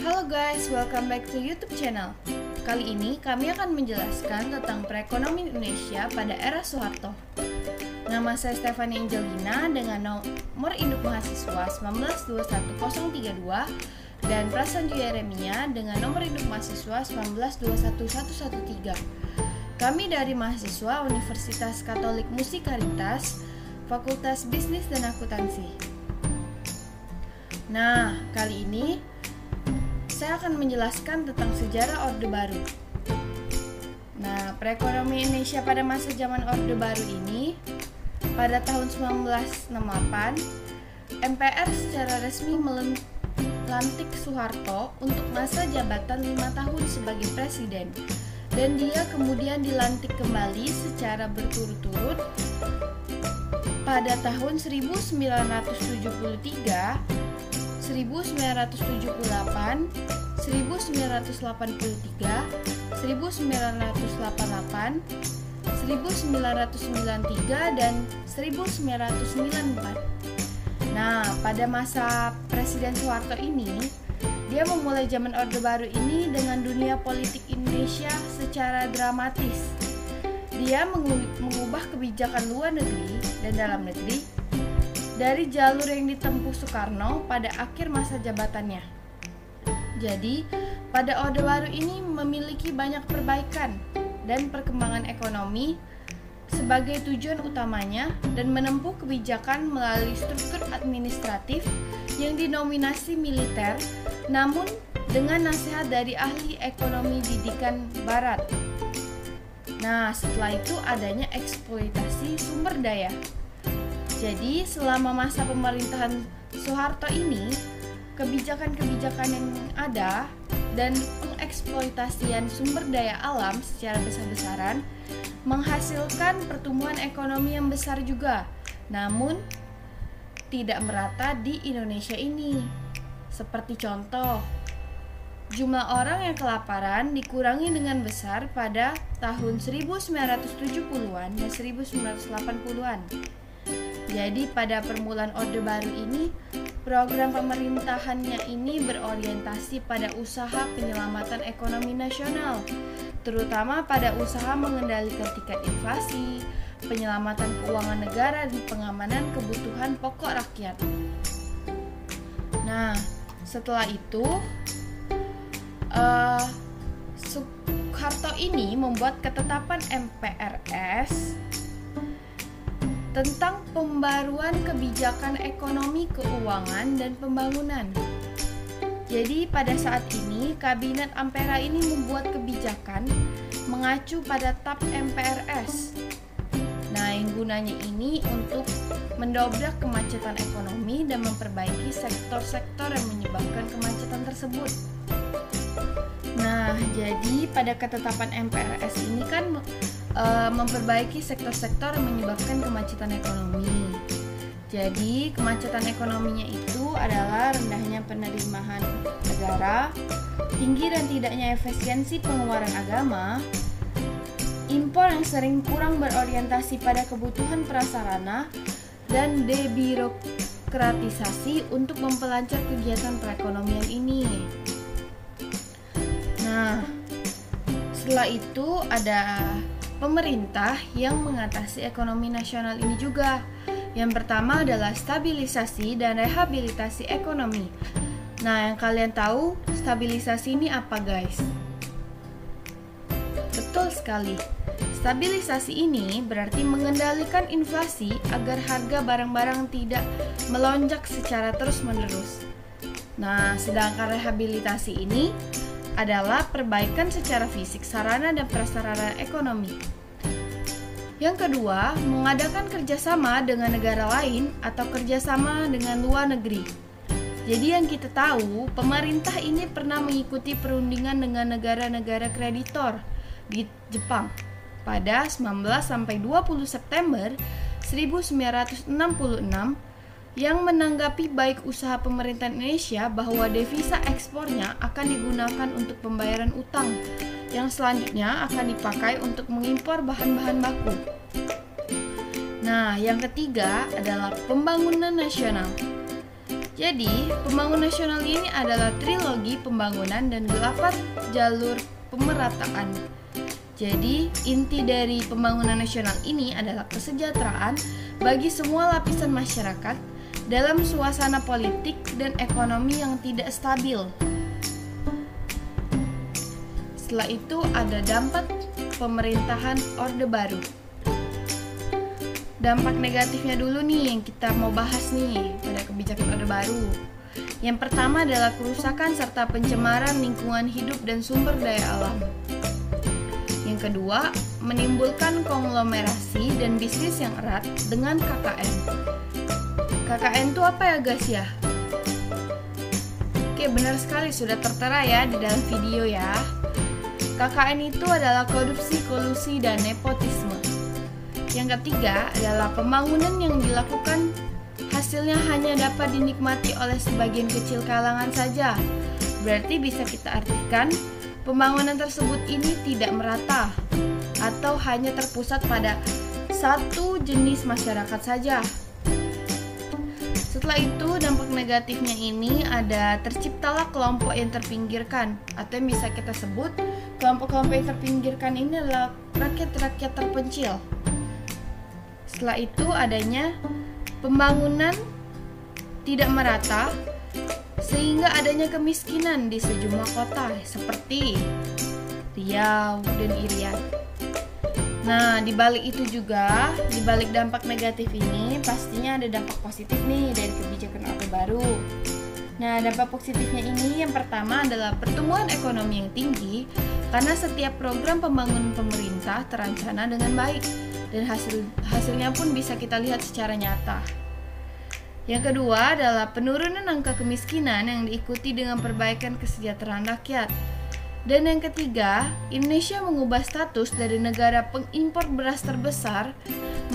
Halo guys, welcome back to YouTube channel. Kali ini kami akan menjelaskan tentang perekonomian Indonesia pada era Soeharto. Nama saya Stefani Angelina dengan nomor induk mahasiswa 1921032 dan Prasanju Yeremia dengan nomor induk mahasiswa 1921113. Kami dari mahasiswa Universitas Katolik Musikaritas, Fakultas Bisnis dan Akuntansi. Nah, kali ini saya akan menjelaskan tentang sejarah Orde Baru. Nah, perekonomian Indonesia pada masa zaman Orde Baru ini, pada tahun 1968, MPR secara resmi melantik Soeharto untuk masa jabatan 5 tahun sebagai presiden, dan dia kemudian dilantik kembali secara berturut-turut pada tahun 1973, 1978, 1983, 1988, 1993, dan 1994. Nah, pada masa Presiden Soeharto ini, dia memulai zaman Orde Baru ini dengan dunia politik Indonesia secara dramatis. Dia mengubah kebijakan luar negeri dan dalam negeri dari jalur yang ditempuh Soekarno pada akhir masa jabatannya. Jadi, pada Orde Baru ini memiliki banyak perbaikan dan perkembangan ekonomi sebagai tujuan utamanya dan menempuh kebijakan melalui struktur administratif yang dinominasi militer, namun dengan nasihat dari ahli ekonomi didikan barat. Nah, setelah itu adanya eksploitasi sumber daya. Jadi, selama masa pemerintahan Soeharto ini, kebijakan-kebijakan yang ada dan pengeksploitasian sumber daya alam secara besar-besaran menghasilkan pertumbuhan ekonomi yang besar juga, namun tidak merata di Indonesia ini. Seperti contoh, jumlah orang yang kelaparan dikurangi dengan besar pada tahun 1970-an dan 1980-an. Jadi pada permulaan Orde Baru ini, program pemerintahannya ini berorientasi pada usaha penyelamatan ekonomi nasional, terutama pada usaha mengendalikan tingkat inflasi, penyelamatan keuangan negara, dan pengamanan kebutuhan pokok rakyat. Nah, setelah itu, Soeharto ini membuat ketetapan MPRS tentang pembaruan kebijakan ekonomi, keuangan, dan pembangunan. Jadi pada saat ini, Kabinet Ampera ini membuat kebijakan mengacu pada TAP MPRS. Nah, yang gunanya ini untuk mendobrak kemacetan ekonomi dan memperbaiki sektor-sektor yang menyebabkan kemacetan tersebut. Nah, jadi pada ketetapan MPRS ini kan memperbaiki sektor-sektor yang menyebabkan kemacetan ekonomi. Jadi, kemacetan ekonominya itu adalah rendahnya penerimaan negara, tinggi dan tidaknya efisiensi pengeluaran agama, impor yang sering kurang berorientasi pada kebutuhan prasarana, dan debirokratisasi untuk memperlancar kegiatan perekonomian ini. Nah, setelah itu ada pemerintah yang mengatasi ekonomi nasional ini juga. Yang pertama adalah stabilisasi dan rehabilitasi ekonomi. Nah, yang kalian tahu stabilisasi ini apa, guys? Betul sekali. Stabilisasi ini berarti mengendalikan inflasi agar harga barang-barang tidak melonjak secara terus-menerus. Nah, sedangkan rehabilitasi ini adalah perbaikan secara fisik sarana dan prasarana ekonomi. Yang kedua, mengadakan kerjasama dengan negara lain atau kerjasama dengan luar negeri. Jadi yang kita tahu, pemerintah ini pernah mengikuti perundingan dengan negara-negara kreditor di Jepang pada 19-20 September 1966 yang menanggapi baik usaha pemerintah Indonesia bahwa devisa ekspornya akan digunakan untuk pembayaran utang yang selanjutnya akan dipakai untuk mengimpor bahan-bahan baku. Nah, yang ketiga adalah pembangunan nasional. Jadi, pembangunan nasional ini adalah trilogi pembangunan dan 8 jalur pemerataan. Jadi, inti dari pembangunan nasional ini adalah kesejahteraan bagi semua lapisan masyarakat dalam suasana politik dan ekonomi yang tidak stabil. Setelah itu ada dampak pemerintahan Orde Baru. Dampak negatifnya dulu nih yang kita mau bahas nih pada kebijakan Orde Baru. Yang pertama adalah kerusakan serta pencemaran lingkungan hidup dan sumber daya alam. Yang kedua, menimbulkan konglomerasi dan bisnis yang erat dengan KKN. KKN itu apa ya guys ya? Oke, benar sekali, sudah tertera ya di dalam video ya. KKN itu adalah korupsi, kolusi, dan nepotisme. Yang ketiga adalah pembangunan yang dilakukan hasilnya hanya dapat dinikmati oleh sebagian kecil kalangan saja. Berarti bisa kita artikan pembangunan tersebut ini tidak merata atau hanya terpusat pada satu jenis masyarakat saja. Setelah itu, dampak negatifnya ini ada terciptalah kelompok yang terpinggirkan, atau yang bisa kita sebut kelompok-kelompok yang terpinggirkan ini adalah rakyat-rakyat terpencil. Setelah itu adanya pembangunan tidak merata sehingga adanya kemiskinan di sejumlah kota seperti Riau dan Irian. Nah, di balik itu juga, di balik dampak negatif ini pastinya ada dampak positif nih dari kebijakan Orde Baru. Nah, dampak positifnya ini yang pertama adalah pertumbuhan ekonomi yang tinggi karena setiap program pembangunan pemerintah terancana dengan baik dan hasilnya pun bisa kita lihat secara nyata. Yang kedua adalah penurunan angka kemiskinan yang diikuti dengan perbaikan kesejahteraan rakyat. Dan yang ketiga, Indonesia mengubah status dari negara pengimpor beras terbesar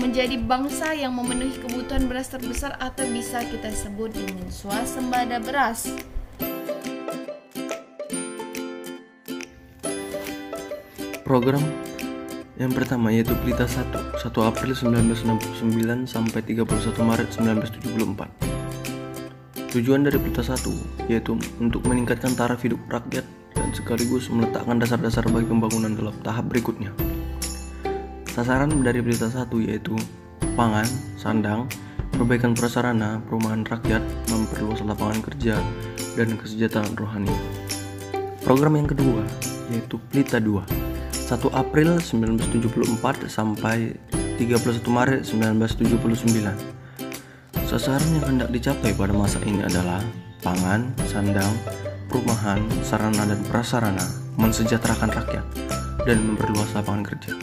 menjadi bangsa yang memenuhi kebutuhan beras terbesar atau bisa kita sebut dengan swasembada beras. Program yang pertama yaitu Pelita 1, 1 April 1969 sampai 31 Maret 1974. Tujuan dari Pelita 1 yaitu untuk meningkatkan taraf hidup rakyat dan sekaligus meletakkan dasar-dasar bagi pembangunan dalam tahap berikutnya. Sasaran dari Pelita 1 yaitu pangan, sandang, perbaikan prasarana, perumahan rakyat, memperluas lapangan kerja, dan kesejahteraan rohani. Program yang kedua yaitu Pelita 2, 1 April 1974 sampai 31 Maret 1979. Sasaran yang hendak dicapai pada masa ini adalah pangan, sandang, perumahan, sarana dan prasarana, mensejahterakan rakyat, dan memperluas lapangan kerja.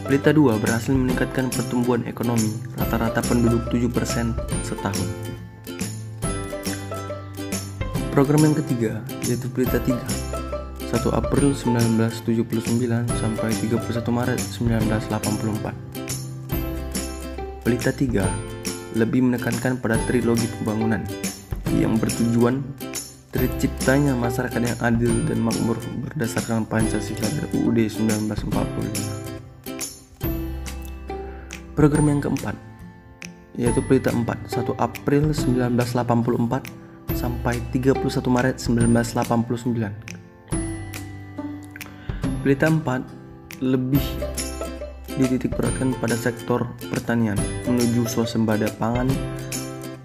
Pelita 2 berhasil meningkatkan pertumbuhan ekonomi rata-rata penduduk 7% setahun. Program yang ketiga yaitu Pelita 3, 1 April 1979 sampai 31 Maret 1984. Pelita 3 lebih menekankan pada trilogi pembangunan yang bertujuan terciptanya masyarakat yang adil dan makmur berdasarkan Pancasila dan UUD 1945. Program yang keempat yaitu Pelita 4, 1 April 1984 sampai 31 Maret 1989. Pelita 4 lebih dititikberatkan pada sektor pertanian menuju swasembada pangan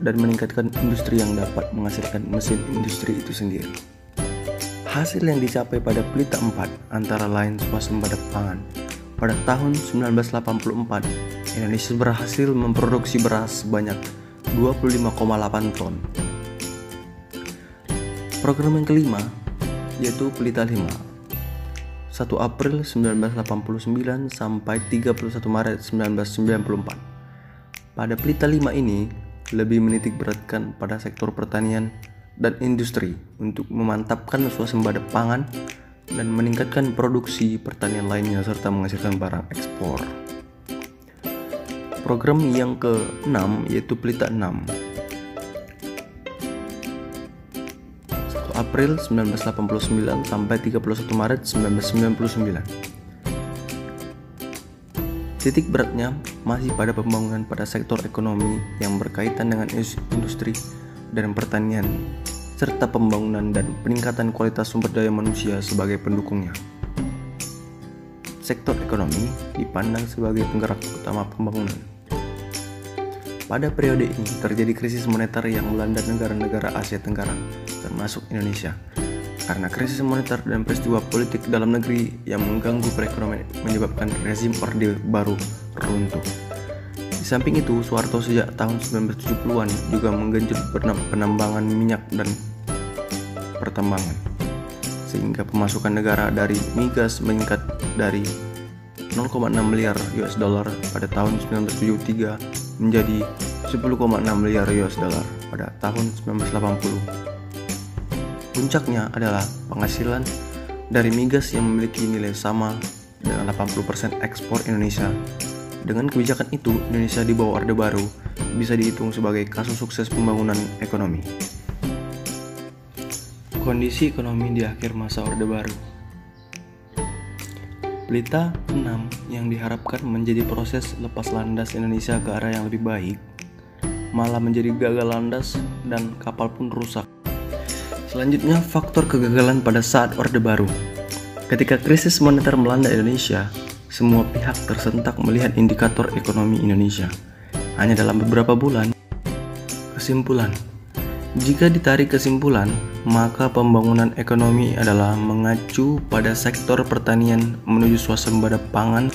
dan meningkatkan industri yang dapat menghasilkan mesin industri itu sendiri. Hasil yang dicapai pada Pelita 4 antara lain swasembada pangan. Pada tahun 1984, Indonesia berhasil memproduksi beras sebanyak 25,8 ton. Program yang kelima yaitu Pelita 5, 1 April 1989 sampai 31 Maret 1994. Pada Pelita 5 ini lebih menitik beratkan pada sektor pertanian dan industri untuk memantapkan swasembada pangan dan meningkatkan produksi pertanian lainnya serta menghasilkan barang ekspor. Program yang ke-6 yaitu Pelita 6, 1 April 1989 sampai 31 Maret 1999. Titik beratnya masih pada pembangunan pada sektor ekonomi yang berkaitan dengan industri dan pertanian, serta pembangunan dan peningkatan kualitas sumber daya manusia sebagai pendukungnya. Sektor ekonomi dipandang sebagai penggerak utama pembangunan. Pada periode ini terjadi krisis moneter yang melanda negara-negara Asia Tenggara, termasuk Indonesia. Karena krisis moneter dan peristiwa politik dalam negeri yang mengganggu perekonomian menyebabkan rezim Orde Baru runtuh. Di samping itu, Soeharto sejak tahun 1970-an juga menggenjot penambangan minyak dan pertambangan, sehingga pemasukan negara dari migas meningkat dari 0,6 miliar US dollar pada tahun 1973 menjadi 10,6 miliar US dollar pada tahun 1980. Puncaknya adalah penghasilan dari migas yang memiliki nilai sama dengan 80% ekspor Indonesia. Dengan kebijakan itu, Indonesia di bawah Orde Baru bisa dihitung sebagai kasus sukses pembangunan ekonomi. Kondisi ekonomi di akhir masa Orde Baru. Pelita 6 yang diharapkan menjadi proses lepas landas Indonesia ke arah yang lebih baik, malah menjadi gagal landas dan kapal pun rusak. Selanjutnya, faktor kegagalan pada saat Orde Baru. Ketika krisis moneter melanda Indonesia, semua pihak tersentak melihat indikator ekonomi Indonesia. Hanya dalam beberapa bulan. Kesimpulan. Jika ditarik kesimpulan, maka pembangunan ekonomi adalah mengacu pada sektor pertanian menuju swasembada pangan